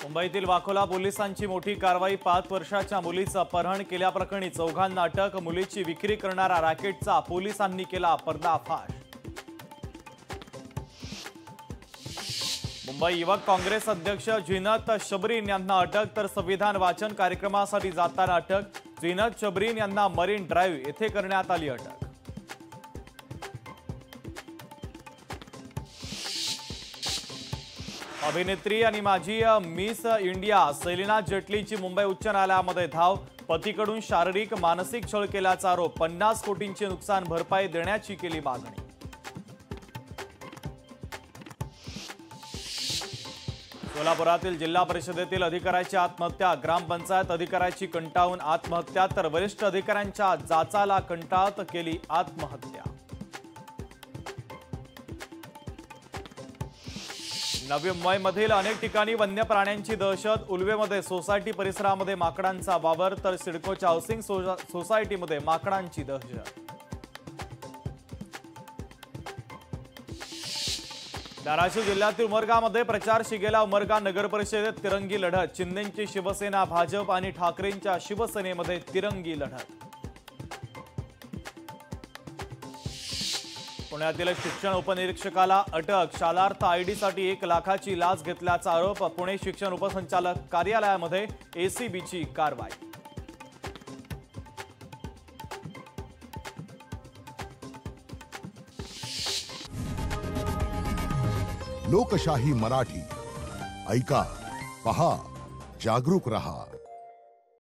मुंबईतील वाकोला पोलिसांची मोठी कारवाई। 5 वर्षाच्या मुलीचं अपहरण केल्याप्रकरणी चौघांना अटक। मुलीची विक्री करणारा रॅकेटचा पोलिसांनी केला पर्दाफाश। मुंबई युवक काँग्रेस अध्यक्ष झीनत शबरीन यांना अटक, तर संविधान वाचन कार्यक्रमासाठी जाताना अटक। झीनत शबरीन यांना मरीन ड्राइव्ह येथे करण्यात आली अटक। अभिनेत्री आणि माजी मिस इंडिया सेलिना जेटलीची मुंबई उच्च न्यायालयामध्ये धाव। पतीकडून शारीरिक मानसिक छळ केल्याचा आरोप। 50 कोटींची नुकसान भरपाई देण्याची केली मागणी। सोलापुरातील जिल्हा परिषदेतील अधिकाऱ्याची आत्महत्या। ग्रामपंचायत अधिकाऱ्याची कंटाळून आत्महत्या, तर वरिष्ठ अधिकाऱ्यांच्या जाचाला कंटाळत केली आत्महत्या। नवी मुंबईमधील अनेक ठिकाणी वन्य प्राण्यांची दहशत। उल्वेमध्ये सोसायटी परिसरामध्ये माकडांचा वावर, तर सिडकोच्या हाऊसिंग सोसायटीमध्ये माकडांची दहशत। धाराशिव जिल्ह्यातील उमरगामध्ये प्रचार शिगेला। उमरगा नगर परिषदेत तिरंगी लढत। शिंदेंची शिवसेना भाजप आणि ठाकरेंच्या शिवसेनेमध्ये तिरंगी लढत। पुण्यातील शिक्षण उपनिरीक्षकाला अटक। शालार्थ आयडीसाठी 1 लाखाची लाच घेतल्याचा आरोप। पुणे शिक्षण उपसंचालक कार्यालयामध्ये एसीबीची कारवाई। लोकशाही मराठी ऐका, पहा, जागरूक रहा।